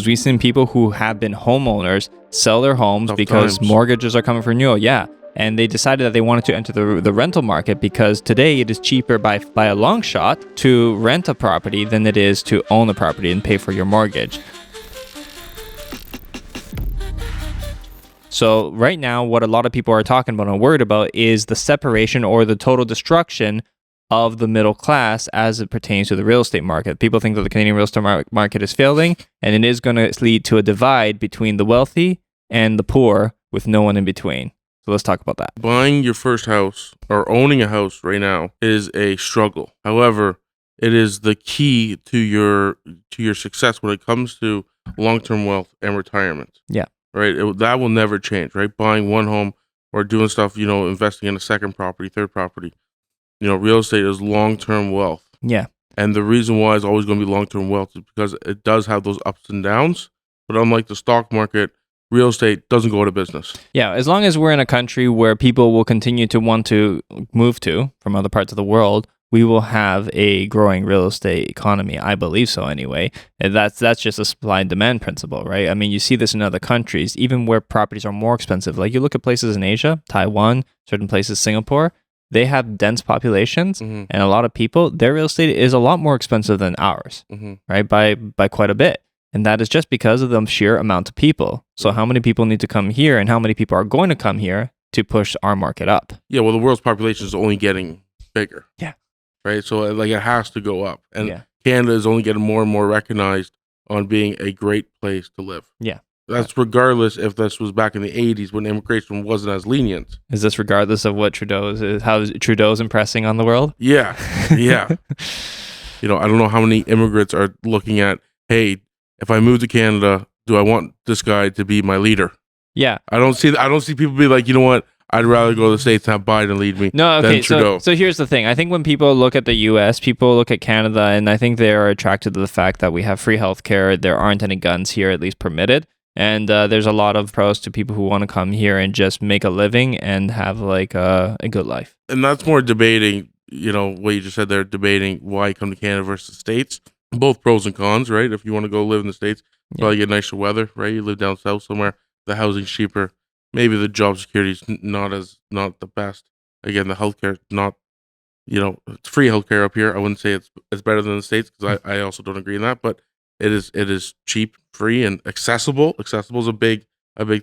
We've seen people who have been homeowners sell their homes because times. mortgages are coming for renewal. Yeah. And they decided that they wanted to enter the rental market because today it is cheaper by a long shot to rent a property than it is to own a property and pay for your mortgage. So right now, what a lot of people are talking about and worried about is the separation or the total destruction of the middle class as it pertains to the real estate market. People think that the Canadian real estate market is failing, and it is going to lead to a divide between the wealthy and the poor with no one in between. So let's talk about that. Buying your first house or owning a house right now is a struggle. However, it is the key to your success when it comes to long-term wealth and retirement. Yeah. Right? That will never change, right? Buying one home or doing stuff, investing in a second property, third property. Real estate is long-term wealth. Yeah. And the reason why it's always going to be long-term wealth is because it does have those ups and downs. But unlike the stock market, real estate doesn't go out of business. Yeah, as long as we're in a country where people will continue to want to move to from other parts of the world, we will have a growing real estate economy. I believe so anyway. And that's just a supply and demand principle, right? I mean, you see this in other countries, even where properties are more expensive. Like you look at places in Asia, Taiwan, certain places, Singapore, they have dense populations and a lot of people, their real estate is a lot more expensive than ours, right? By quite a bit. And that is just because of the sheer amount of people. So how many people need to come here and how many people are going to come here to push our market up? Yeah, well, the world's population is only getting bigger. Yeah. Right? So it has to go up. And Canada is only getting more and more recognized on being a great place to live. Yeah. That's regardless if this was back in the 80s when immigration wasn't as lenient. Is this regardless of what how Trudeau's impressing on the world? Yeah. Yeah. I don't know how many immigrants are looking at, hey, if I move to Canada, do I want this guy to be my leader? Yeah. I don't see people be like, you know what? I'd rather go to the States and have Biden lead me than Trudeau. So here's the thing. I think when people look at the U.S., people look at Canada, and I think they are attracted to the fact that we have free healthcare. There aren't any guns here, at least permitted. And there's a lot of pros to people who want to come here and just make a living and have like a good life. And that's more debating, what you just said there, debating why you come to Canada versus the States. Both pros and cons, right? If you want to go live in the States, probably get nicer weather, right? You live down south somewhere, the housing's cheaper. Maybe the job security is not the best. Again, the healthcare not, it's free healthcare up here. I wouldn't say it's better than the States because I also don't agree in that, but it is cheap, free, and accessible. Accessible is a big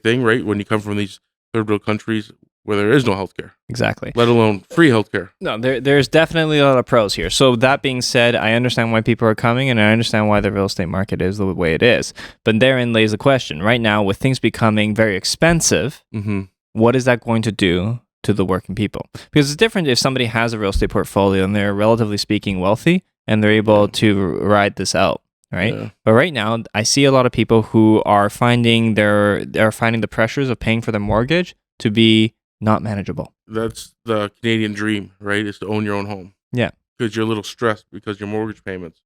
thing, right? When you come from these third world countries where there is no healthcare. Exactly. Let alone free healthcare. No, there's definitely a lot of pros here. So that being said, I understand why people are coming and I understand why the real estate market is the way it is. But therein lays the question. Right now, with things becoming very expensive, what is that going to do to the working people? Because it's different if somebody has a real estate portfolio and they're relatively speaking wealthy and they're able to ride this out. Right. Yeah. But right now, I see a lot of people who are finding the pressures of paying for their mortgage to be not manageable. That's the Canadian dream, right? Is to own your own home. Yeah. Because you're a little stressed because your mortgage payments.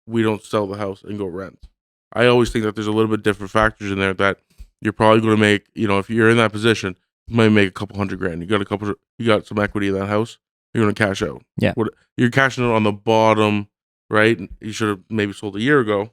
We don't sell the house and go rent. I always think that there's a little bit different factors in there that you're probably going to make, if you're in that position, you might make a couple $100,000. You got some equity in that house. You're going to cash out. Yeah. You're cashing out on the bottom, right? You should have maybe sold a year ago.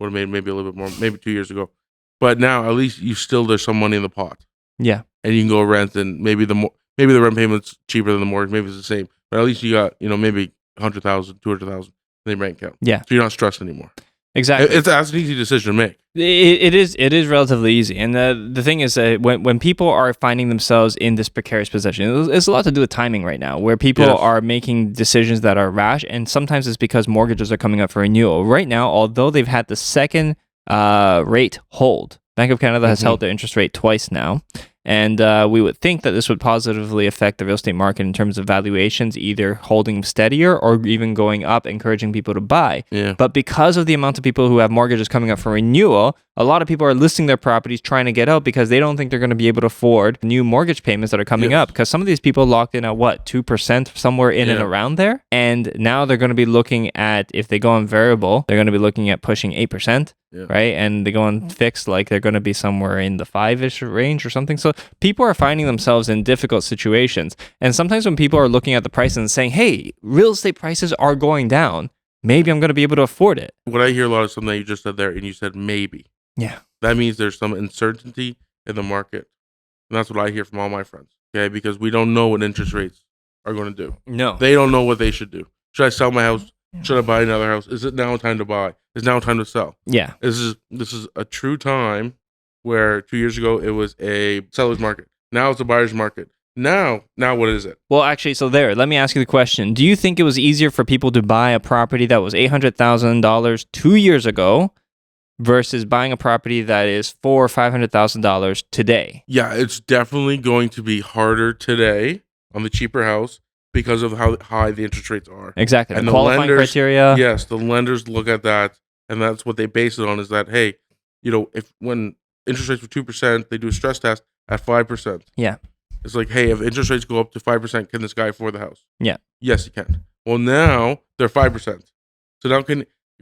Would have made maybe a little bit more, maybe 2 years ago. But now at least there's some money in the pot. Yeah. And you can go rent, and maybe the rent payment's cheaper than the mortgage. Maybe it's the same, but at least you got maybe 100,000, 200,000 in the bank account. Yeah, so you're not stressed anymore. Exactly. That's an easy decision to make. It is relatively easy, and the thing is that when people are finding themselves in this precarious position, it's a lot to do with timing right now, where people are making decisions that are rash, and sometimes it's because mortgages are coming up for renewal. Right now, although they've had the second rate hold, Bank of Canada has held their interest rate twice now. And we would think that this would positively affect the real estate market in terms of valuations, either holding steadier or even going up, encouraging people to buy. Yeah. But because of the amount of people who have mortgages coming up for renewal, a lot of people are listing their properties trying to get out because they don't think they're going to be able to afford new mortgage payments that are coming up. Because some of these people locked in at 2%, somewhere in and around there. And now they're going to be looking at, if they go on variable, they're going to be looking at pushing 8%. Yeah. Right? And they go on fixed, like they're going to be somewhere in the 5-ish range or something. So people are finding themselves in difficult situations. And sometimes when people are looking at the prices and saying, hey, real estate prices are going down, maybe I'm going to be able to afford it. What I hear a lot of something that you just said there, and you said maybe. Yeah. That means there's some uncertainty in the market. And that's what I hear from all my friends. Okay, because we don't know what interest rates are going to do. No. They don't know what they should do. Should I sell my house? Should I buy another house? Is it now time to buy? Is now time to sell? Yeah. This is a true time where 2 years ago it was a seller's market. Now it's a buyer's market. Now what is it? Well, actually, so let me ask you the question. Do you think it was easier for people to buy a property that was $800,000 2 years ago versus buying a property that is $400,000 or $500,000 today? Yeah, it's definitely going to be harder today on the cheaper house because of how high the interest rates are. Exactly. And the the qualifying lenders- criteria. Yes, the lenders look at that, and that's what they base it on. Is that, hey, if when interest rates were 2%, they do a stress test at 5%. Yeah. It's like, hey, if interest rates go up to 5%, can this guy afford the house? Yeah. Yes, he can. Well, now they're 5%. So now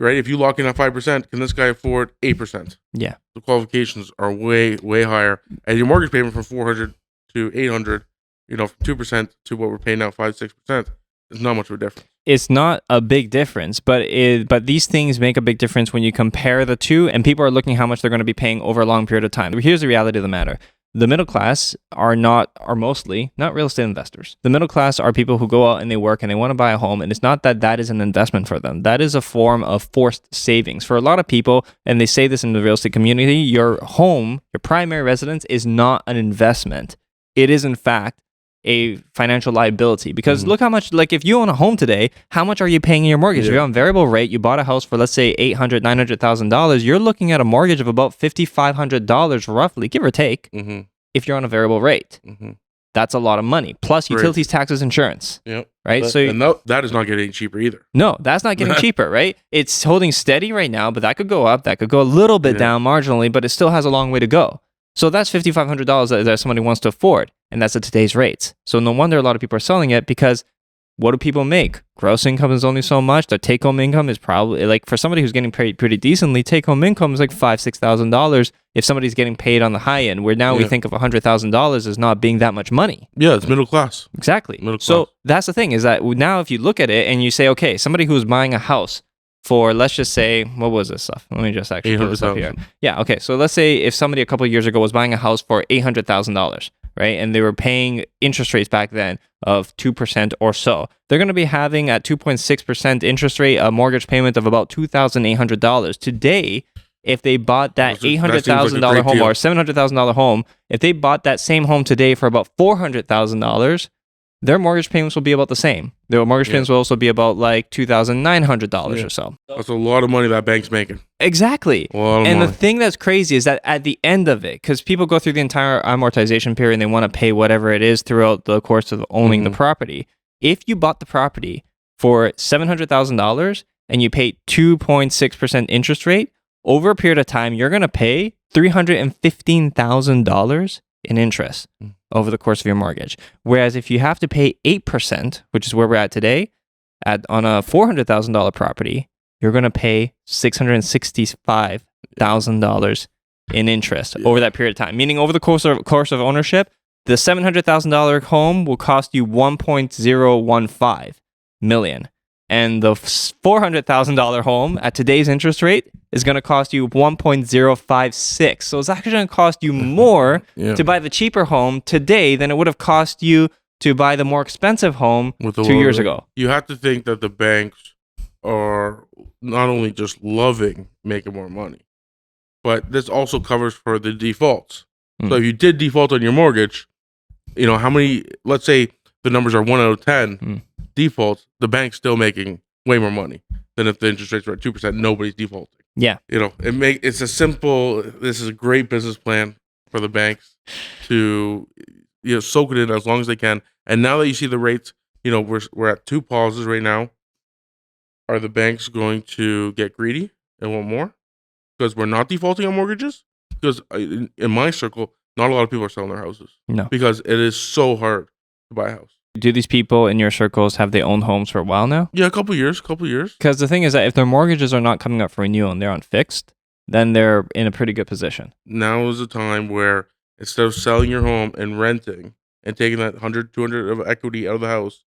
if you lock in at 5%, can this guy afford 8%? Yeah. The qualifications are way, way higher. And your mortgage payment from 400 to 800, from 2% to what we're paying now, 5-6%, is not much of a difference. It's not a big difference, but these things make a big difference when you compare the two, and people are looking how much they're going to be paying over a long period of time. Here's the reality of the matter. The middle class are mostly not real estate investors. The middle class are people who go out and they work and they want to buy a home, and it's not that is an investment for them. That is a form of forced savings. For a lot of people, and they say this in the real estate community, your home, your primary residence is not an investment. It is in fact a financial liability, because look how much, like if you own a home today, how much are you paying in your mortgage? If you're on variable rate, you bought a house for let's say $800,000, $900,000, you're looking at a mortgage of about $5,500 roughly, give or take, if you're on a variable rate. That's a lot of money, plus utilities, taxes, insurance. Yep. Right. That is not getting cheaper either. No, that's not getting cheaper, right? It's holding steady right now, but that could go up, that could go a little bit down marginally, but it still has a long way to go. So that's $5,500 that somebody wants to afford, and that's at today's rates. So no wonder a lot of people are selling it, because what do people make? Gross income is only so much. Their take-home income is probably, like, for somebody who's getting paid pretty decently, take-home income is like $5,000-$6,000 if somebody's getting paid on the high end, where now we think of $100,000 as not being that much money. Yeah, it's middle class. Exactly. Middle class. So that's the thing, is that now if you look at it and you say, okay, somebody who's buying a house for, let's just say, what was this stuff? Let me just actually put this up here. Yeah, okay. So let's say if somebody a couple of years ago was buying a house for $800,000, right? And they were paying interest rates back then of 2% or so. They're going to be having at 2.6% interest rate a mortgage payment of about $2,800. Today, if they bought that $800,000 home or $700,000 home, if they bought that same home today for about $400,000, their mortgage payments will be about the same. Their mortgage payments will also be about like $2,900 or so. That's a lot of money that bank's making. Exactly. And the thing that's crazy is that at the end of it, because people go through the entire amortization period and they want to pay whatever it is throughout the course of owning the property. If you bought the property for $700,000 and you pay 2.6% interest rate, over a period of time, you're going to pay $315,000 in interest over the course of your mortgage. Whereas if you have to pay 8%, which is where we're at today, on a $400,000 property, you're going to pay $665,000 in interest over that period of time. Meaning over the course of ownership, the $700,000 home will cost you $1.015 million. And the $400,000 home at today's interest rate is going to cost you $1.056. So it's actually going to cost you more to buy the cheaper home today than it would have cost you to buy the more expensive home 2 years ago. You have to think that the banks are not only just loving making more money, but this also covers for the defaults. So if you did default on your mortgage, how many, let's say the numbers are 1 out of 10 defaults, the bank's still making way more money than if the interest rates were at 2%, nobody's defaulting. Yeah. It's a simple, this is a great business plan for the banks to soak it in as long as they can. And now that you see the rates, we're at 2 pauses right now. Are the banks going to get greedy and want more? Because we're not defaulting on mortgages? Because in my circle, not a lot of people are selling their houses. No. Because it is so hard to buy a house. Do these people in your circles have they owned homes for a while now? Yeah, a couple years. Because the thing is that if their mortgages are not coming up for renewal and they're on fixed, then they're in a pretty good position. Now is the time where instead of selling your home and renting and taking that 100, 200 of equity out of the house,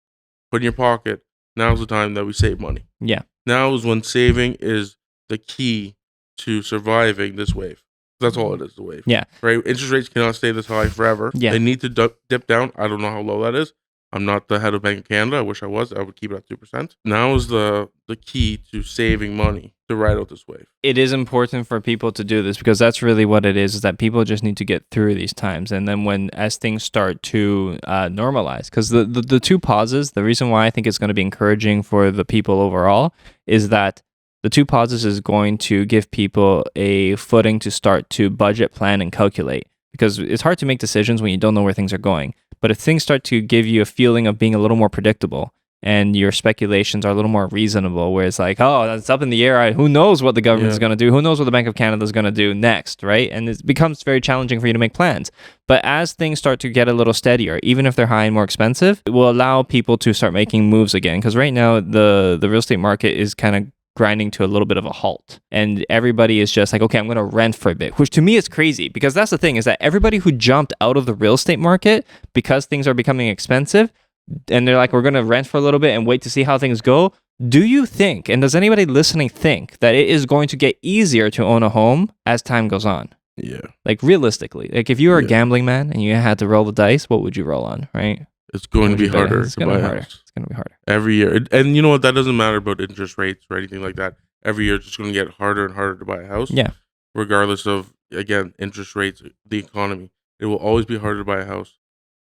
put in your pocket, now's the time that we save money. Yeah. Now is when saving is the key to surviving this wave. That's all it is, the wave. Yeah. Right? Interest rates cannot stay this high forever. Yeah. They need to dip down. I don't know how low that is. I'm not the head of Bank of Canada. I wish I was. I would keep it at 2%. Now is the key to saving money to ride out this wave. It is important for people to do this because that's really what it is that people just need to get through these times. And then as things start to normalize, because the two pauses, the reason why I think it's going to be encouraging for the people overall is that the two pauses is going to give people a footing to start to budget, plan, and calculate. Because it's hard to make decisions when you don't know where things are going. But if things start to give you a feeling of being a little more predictable and your speculations are a little more reasonable, where it's like, oh, that's up in the air. Who knows what the government is going to do? Who knows what the Bank of Canada is going to do next, right? And it becomes very challenging for you to make plans. But as things start to get a little steadier, even if they're high and more expensive, it will allow people to start making moves again. Because right now, the real estate market is kind of grinding to a little bit of a halt, and everybody is just like, okay, I'm going to rent for a bit, which to me is crazy, because that's the thing, is that everybody who jumped out of the real estate market because things are becoming expensive and they're like, we're going to rent for a little bit and wait to see how things go. Do you think, and does anybody listening think, that it is going to get easier to own a home as time goes on? Yeah. Like realistically, like if you were a gambling man and you had to roll the dice, what would you roll on, right? It's going to be harder. It's going to be harder. It's going to be harder every year. And you know what? That doesn't matter about interest rates or anything like that. Every year, it's just going to get harder and harder to buy a house. Yeah. Regardless of, again, interest rates, the economy, it will always be harder to buy a house.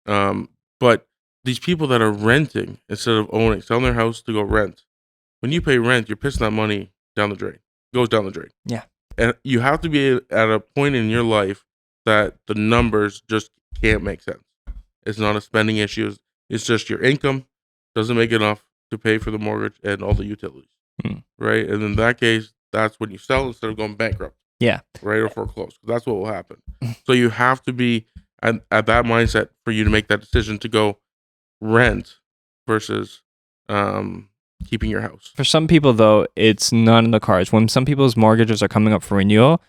But these people that are renting instead of owning, selling their house to go rent, when you pay rent, you're pissing that money down the drain. It goes down the drain. Yeah. And you have to be at a point in your life that the numbers just can't make sense. It's not a spending issue. It's just your income doesn't make enough to pay for the mortgage and all the utilities, right? And in that case, that's when you sell instead of going bankrupt. Yeah. Right, or foreclose. That's what will happen. So you have to be at that mindset for you to make that decision to go rent versus keeping your house. For some people, though, it's not in the cards. When some people's mortgages are coming up for renewal,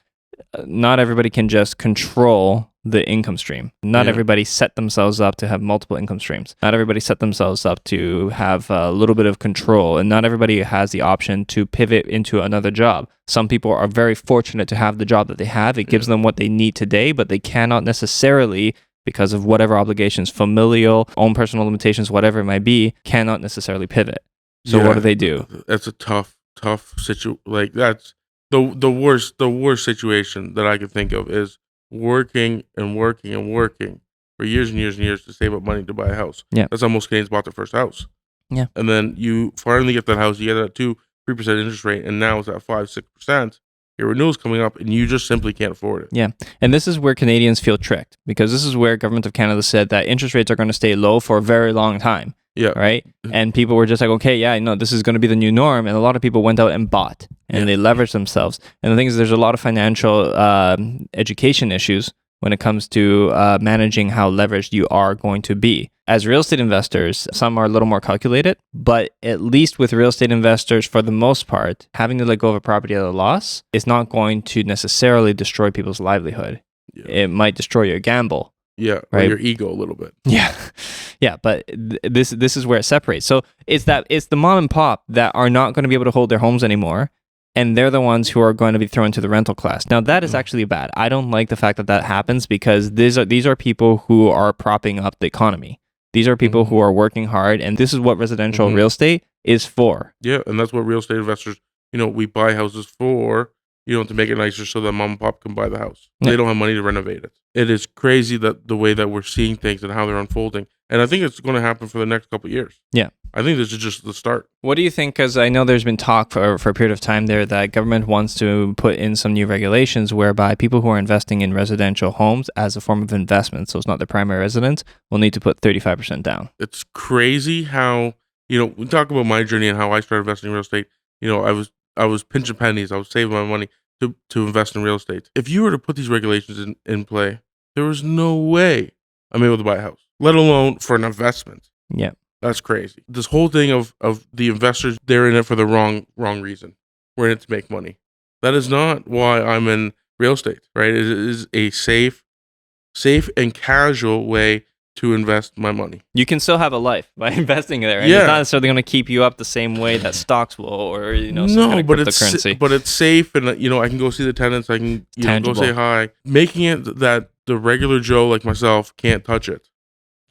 not everybody can just control the income stream. Not everybody set themselves up to have multiple income streams. Not everybody set themselves up to have a little bit of control, and not everybody has the option to pivot into another job. Some people are very fortunate to have the job that they have. It gives them what they need today, but they cannot necessarily, because of whatever obligations, familial, own personal limitations, whatever it might be, cannot necessarily pivot. So what do? That's a tough situation. Like that's the worst situation that I could think of is working for years and years and years to save up money to buy a house. Yeah. That's how most Canadians bought their first house. Yeah. And then you finally get that house, you get that 2-3% interest rate, and now it's at 5-6%. Your renewal's coming up, and you just simply can't afford it. Yeah. And this is where Canadians feel tricked, because this is where Government of Canada said that interest rates are going to stay low for a very long time. Yeah. Right. And people were just like, okay, yeah, no, this is going to be the new norm. And a lot of people went out and bought, and they leveraged themselves. And the thing is, there's a lot of financial education issues when it comes to managing how leveraged you are going to be. As real estate investors, some are a little more calculated, but at least with real estate investors, for the most part, having to let go of a property at a loss is not going to necessarily destroy people's livelihood. Yeah. It might destroy your gamble. Yeah, right? Or your ego a little bit. Yeah, yeah, but this is where it separates. So it's the mom and pop that are not going to be able to hold their homes anymore, and they're the ones who are going to be thrown to the rental class. Now that is actually bad. I don't like the fact that happens, because these are people who are propping up the economy. These are people who are working hard, and this is what residential real estate is for. Yeah, and that's what real estate investors, we buy houses for. To make it nicer so that mom and pop can buy the house. Yeah. They don't have money to renovate it. It is crazy that the way that we're seeing things and how they're unfolding. And I think it's going to happen for the next couple of years. Yeah. I think this is just the start. What do you think? Because I know there's been talk for a period of time there that government wants to put in some new regulations whereby people who are investing in residential homes as a form of investment, so it's not their primary residence, will need to put 35% down. It's crazy how, we talk about my journey and how I started investing in real estate. I was pinching pennies. I was saving my money to invest in real estate. If you were to put these regulations in play, there was no way I'm able to buy a house, let alone for an investment. Yeah. That's crazy. This whole thing of the investors, they're in it for the wrong reason. We're in it to make money. That is not why I'm in real estate, right? It is a safe and casual way to invest my money. You can still have a life by investing there, and Yeah. it's not necessarily going to keep you up the same way that stocks will, or some kind of but cryptocurrency. but it's safe, and I can go see the tenants. I can go Tangible. say hi. Making it that the regular Joe like myself can't touch it,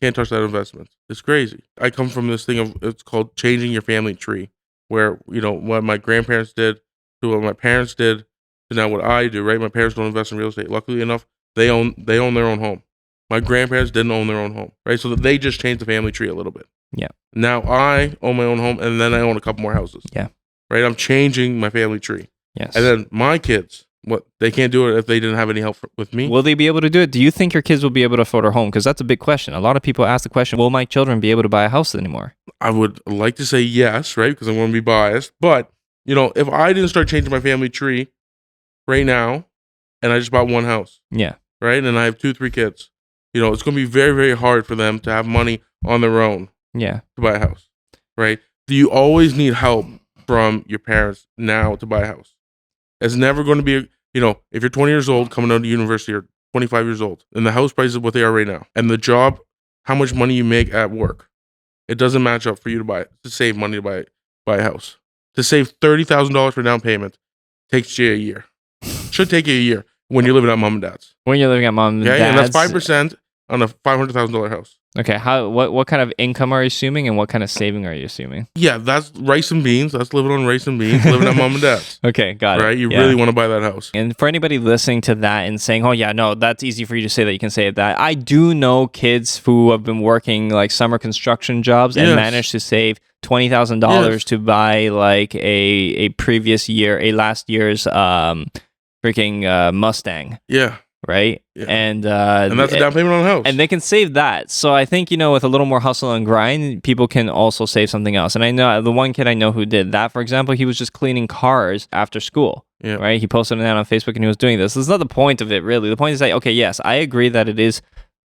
can't touch that investment. It's crazy. I come from this thing of it's called changing your family tree, where what my grandparents did to what my parents did to now what I do. Right, my parents don't invest in real estate. Luckily enough, they own their own home. My grandparents didn't own their own home, right? So they just changed the family tree a little bit. Yeah. Now I own my own home, and then I own a couple more houses. Yeah. Right? I'm changing my family tree. Yes. And then my kids, they can't do it if they didn't have any help with me. Will they be able to do it? Do you think your kids will be able to afford a home? Because that's a big question. A lot of people ask the question, will my children be able to buy a house anymore? I would like to say yes, right? Because I'm going to be biased. But, if I didn't start changing my family tree right now, and I just bought one house, Yeah. right? And I have 2-3 kids, it's going to be very, very hard for them to have money on their own Yeah. to buy a house, right? Do you always need help from your parents now to buy a house? It's never going to be, if you're 20 years old coming out of university or 25 years old, and the house prices what they are right now, and the job, how much money you make at work, it doesn't match up for you to save money to buy a house. To save $30,000 for down payment takes you a year. Should take you a year when you're living at mom and dad's. When you're living at mom and Okay, dad's. and that's 5% on a $500,000 house. Okay, what kind of income are you assuming, and what kind of saving are you assuming? Yeah, that's rice and beans. That's living on rice and beans, living at mom and dad's. Okay, got it. Right? You Yeah. really want to buy that house. And for anybody listening to that and saying, oh, yeah, no, that's easy for you to say that you can say that. I do know kids who have been working like summer construction jobs and Yes. managed to save $20,000 Yes. to buy like a last year's freaking Mustang, Yeah. right? Yeah. And that's a down payment on a house. and they can save that. So I think, with a little more hustle and grind, people can also save something else. And I know the one kid I know who did that, for example, he was just cleaning cars after school, Yeah. right? He posted it on Facebook and he was doing this. This is not the point of it, really. The point is like, okay, yes, I agree that it is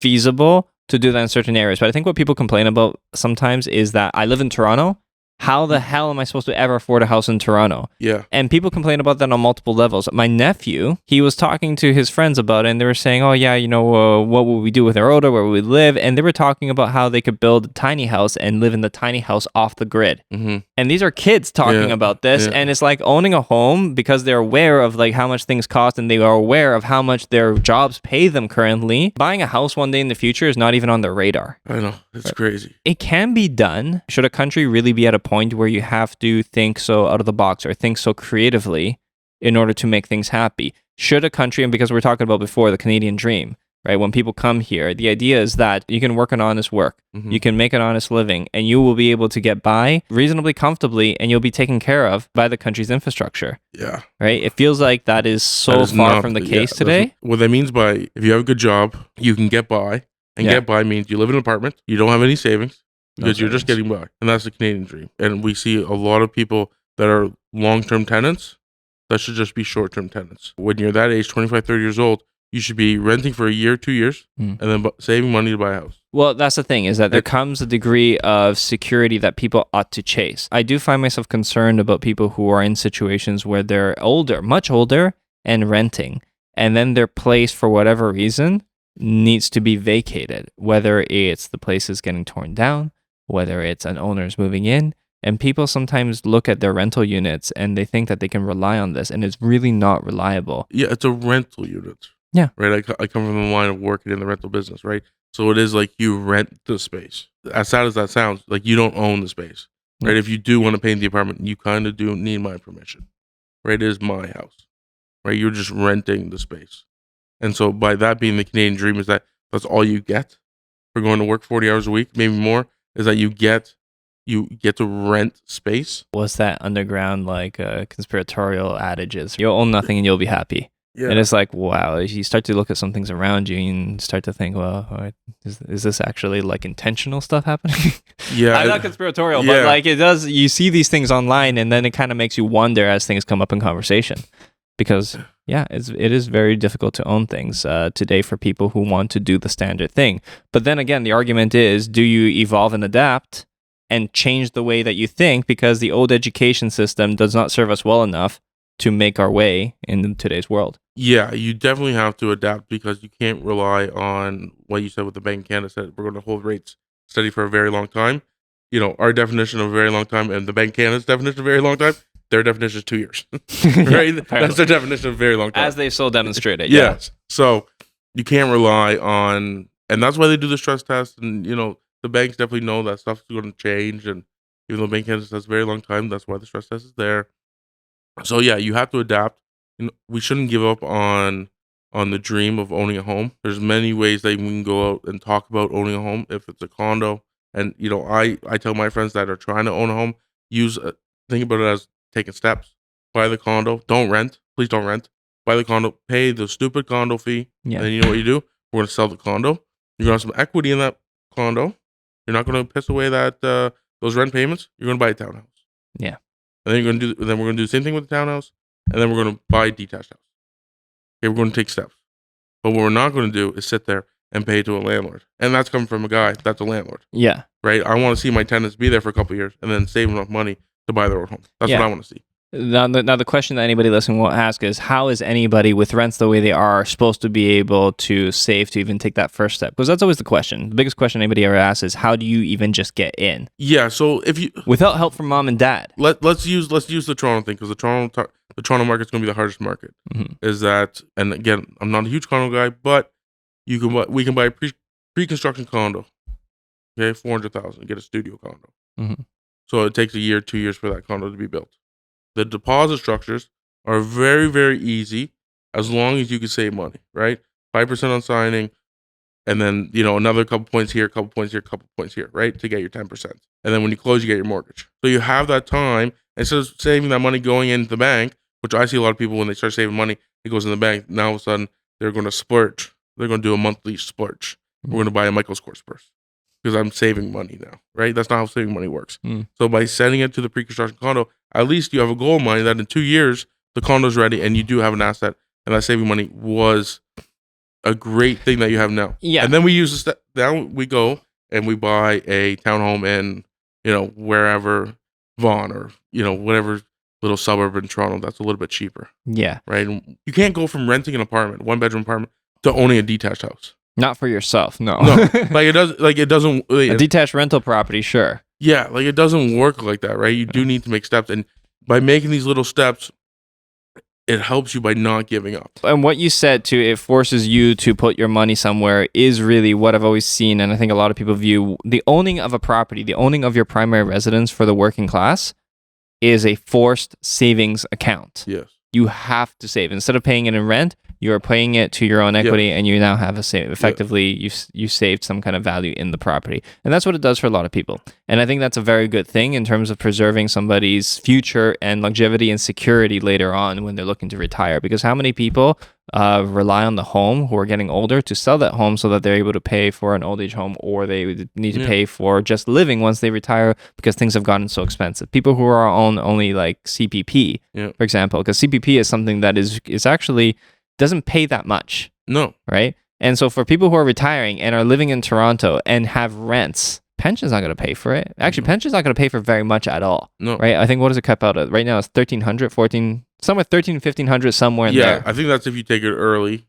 feasible to do that in certain areas. But I think what people complain about sometimes is that I live in Toronto. How the hell am I supposed to ever afford a house in Toronto? Yeah. And people complain about that on multiple levels. My nephew, he was talking to his friends about it, and they were saying, oh, yeah, what would we do with our Oda, where would we live? And they were talking about how they could build a tiny house and live in the tiny house off the grid. Mm-hmm. And these are kids talking Yeah, about this. yeah. And it's like owning a home because they're aware of like how much things cost and they are aware of how much their jobs pay them currently. Buying a house one day in the future is not even on their radar. I know. It's crazy. It can be done. Should a country really be at a point where you have to think so out of the box or think so creatively in order to make things happy? Should a country, and because we're talking about before the Canadian dream, right? When people come here, the idea is that you can work an honest work, Mhm. you can make an honest living, and you will be able to get by reasonably comfortably, and you'll be taken care of by the country's infrastructure, Yeah. right? It feels like that is so That is far not from the yeah, case that's today. what that means by if you have a good job, you can get by. And Yeah. get by means you live in an apartment, you don't have any savings No because you're just savings. getting by. And that's the Canadian dream. And we see a lot of people that are long-term tenants that should just be short-term tenants. When you're that age, 25, 30 years old, you should be renting for a year, 2 years, Mm. and then saving money to buy a house. Well, that's the thing, is that there comes a degree of security that people ought to chase. I do find myself concerned about people who are in situations where they're older, much older, and renting, and then their place, for whatever reason, needs to be vacated, whether it's the place is getting torn down, whether it's an owner's moving in. And people sometimes look at their rental units and they think that they can rely on this, and it's really not reliable. Yeah, it's a rental unit. Yeah. Right? I come from the line of working in the rental business, right? So it is like you rent the space. As sad as that sounds, like you don't own the space, right? Yeah. If you do want to paint the apartment, you kind of do need my permission, right? It is my house, right? You're just renting the space. And so by that being the Canadian dream is that that's all you get for going to work 40 hours a week, maybe more, is that you get to rent space. What's that underground conspiratorial adages? You'll own nothing and you'll be happy. Yeah. And it's like, wow, you start to look at some things around you and start to think, well, all right, is this actually like intentional stuff happening? Yeah. I'm not conspiratorial, Yeah. but like it does, you see these things online and then it kind of makes you wonder as things come up in conversation. Because yeah, it is very difficult to own things today for people who want to do the standard thing. But then again, the argument is, do you evolve and adapt and change the way that you think, because the old education system does not serve us well enough to make our way in today's world. Yeah, you definitely have to adapt because you can't rely on what you said with the Bank of Canada said we're going to hold rates steady for a very long time. You know, our definition of a very long time and the Bank of Canada's definition of a very long time, their definition is 2 years. Right? Yeah, That's their definition of a very long time. as they've so demonstrated. Yes. So you can't rely on, and that's why they do the stress test. And, you know, the banks definitely know that stuff's going to change. And even though Bank of Canada says a very long time, that's why the stress test is there. So yeah, you have to adapt. You know, we shouldn't give up on the dream of owning a home. There's many ways that we can go out and talk about owning a home. If it's a condo, and you know, I tell my friends that are trying to own a home, think about it as taking steps. Buy the condo, don't rent. Please don't rent. Buy the condo, pay the stupid condo fee, Yeah. and then you know what you do? We're gonna sell the condo. You're gonna have some equity in that condo. You're not gonna piss away that those rent payments. You're gonna buy a townhouse. Yeah. And then we're gonna do the same thing with the townhouse, and then we're gonna buy a detached house. Okay, we're gonna take steps. But what we're not gonna do is sit there and pay to a landlord. And that's coming from a guy that's a landlord. Yeah. Right? I want to see my tenants be there for a couple of years and then save enough money to buy their own home. That's Yeah. what I want to see. Now, the question that anybody listening will ask is, how is anybody with rents the way they are supposed to be able to save to even take that first step? Because that's always the question. The biggest question anybody ever asks is, how do you even just get in Yeah, so if you without help from mom and dad? let's use the Toronto thing, because the Toronto market's going to be the hardest market. Mhm. Is that, and again, I'm not a huge condo guy, but we can buy a pre-construction condo. Okay, 400,000, get a studio condo. Mhm. So it takes a year, 2 years for that condo to be built. The deposit structures are very, very easy as long as you can save money, right? 5% on signing, and then, you know, another couple points here, couple points here, couple points here, right? To get your 10%. And then when you close, you get your mortgage. So you have that time, instead of saving that money going into the bank, which I see a lot of people when they start saving money, it goes in the bank. Now all of a sudden, they're going to splurge. They're going to do a monthly splurge. We're going to buy a Michael's Kors purse because I'm saving money now, right? That's not how saving money works. So by sending it to the pre-construction condo, at least you have a goal of money that in 2 years, the condo's ready and you do have an asset, and that saving money was a great thing that you have now. Yeah. And then we use this. Now we go and we buy a townhome in, you know, wherever, Vaughan, or, you know, whatever little suburb in Toronto that's a little bit cheaper, Yeah. right? And you can't go from renting an apartment, 1-bedroom apartment, to owning a detached house. Not for yourself, no. No, it doesn't. A detached rental property, sure. Yeah, like it doesn't work like that, right? You do need to make steps, and by making these little steps, it helps you by not giving up. And what you said too, it forces you to put your money somewhere, is really what I've always seen, and I think a lot of people view the owning of a property, the owning of your primary residence for the working class, is a forced savings account. Yes. You have to save. Instead of paying it in rent, you're paying it to your own equity, and you now have a save. Effectively, you saved some kind of value in the property, and that's what it does for a lot of people. And I think that's a very good thing in terms of preserving somebody's future and longevity and security later on when they're looking to retire. Because how many people rely on the home who are getting older to sell that home so that they're able to pay for an old age home, or they need to pay for just living once they retire because things have gotten so expensive. People who are on only like CPP, for example, because CPP is something that is actually doesn't pay that much. No. Right? And so for people who are retiring and are living in Toronto and have rents, pension's not going to pay for it. Actually, pension's not going to pay for very much at all. No. Right? I think, what does it cap out at? Right now it's 1,300, 14, somewhere 1,300, 1,500, somewhere in there. I think that's if you take it early.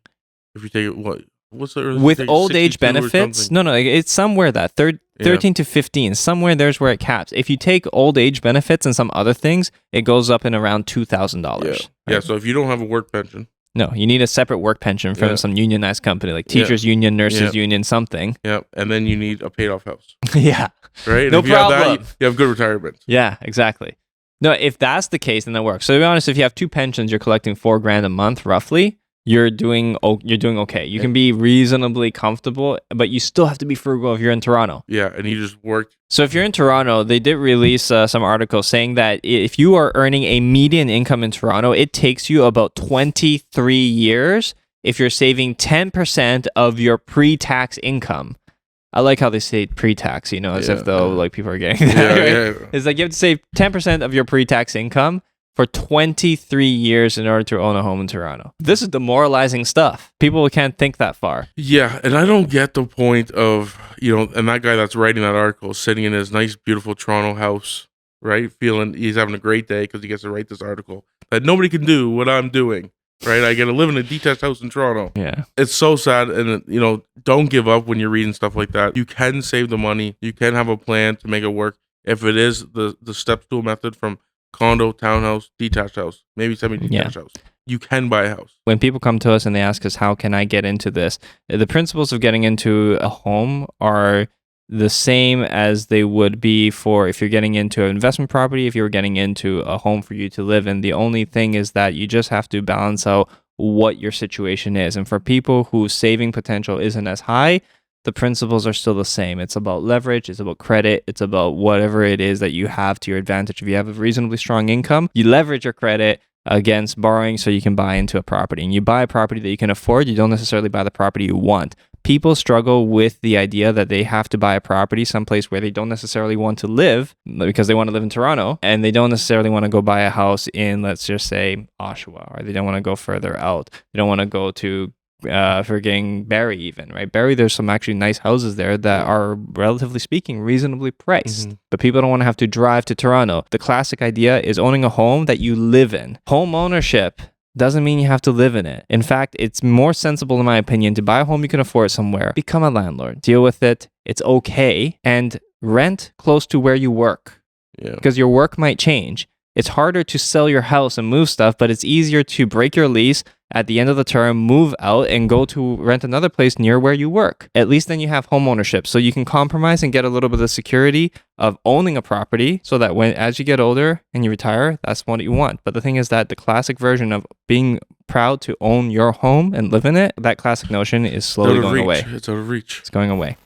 If you take it, what's the earliest? With old age benefits? No, it's somewhere that 13 to 15, somewhere there's where it caps. If you take old age benefits and some other things, it goes up in around $2,000. Yeah, so if you don't have a work pension. No, you need a separate work pension from some unionized company, like teachers union, nurses union, something. Yeah, and then you need a paid off house. Yeah. Right? No if you problem. have that, you have good retirement. Yeah, exactly. No, if that's the case, then that works. So to be honest, if you have two pensions, you're collecting $4,000 a month, roughly. You're doing okay. You can be reasonably comfortable, but you still have to be frugal if you're in Toronto. Yeah, and you just work. So if you're in Toronto, they did release some articles saying that if you are earning a median income in Toronto, it takes you about 23 years if you're saving 10% of your pre-tax income. I like how they say pre-tax, as if though like people are getting that. Right? It's like you have to save 10% of your pre-tax income for 23 years in order to own a home in Toronto. This is demoralizing stuff. People can't think that far. Yeah, and I don't get the point of, and that guy that's writing that article is sitting in his nice, beautiful Toronto house, right? Feeling he's having a great day because he gets to write this article that nobody can do what I'm doing. Right? I get to live in a detached house in Toronto. Yeah. It's so sad. And, don't give up when you're reading stuff like that. You can save the money. You can have a plan to make it work. If it is the step stool method from condo, townhouse, detached house, maybe semi-detached house, you can buy a house. When people come to us and they ask us, how can I get into this? The principles of getting into a home are the same as they would be for if you're getting into an investment property, if you're getting into a home for you to live in. The only thing is that you just have to balance out what your situation is. And for people whose saving potential isn't as high, the principles are still the same. It's about leverage, it's about credit, it's about whatever it is that you have to your advantage. If you have a reasonably strong income, you leverage your credit against borrowing so you can buy into a property. And you buy a property that you can afford, you don't necessarily buy the property you want. People struggle with the idea that they have to buy a property someplace where they don't necessarily want to live because they want to live in Toronto, and they don't necessarily want to go buy a house in, let's just say, Oshawa, or they don't want to go further out. They don't want to go to frigging Barrie even, right? Barrie, there's some actually nice houses there that are, relatively speaking, reasonably priced. But people don't want to have to drive to Toronto. The classic idea is owning a home that you live in. Home ownership doesn't mean you have to live in it. In fact, it's more sensible, in my opinion, to buy a home you can afford somewhere, become a landlord, deal with it, it's okay, and rent close to where you work. Yeah. Because your work might change. It's harder to sell your house and move stuff, but it's easier to break your lease at the end of the term, move out, and go to rent another place near where you work. At least then you have home ownership. So you can compromise and get a little bit of security of owning a property so that as you get older and you retire, that's what you want. But the thing is that the classic version of being proud to own your home and live in it, that classic notion is slowly going away. It's out of reach. It's going away.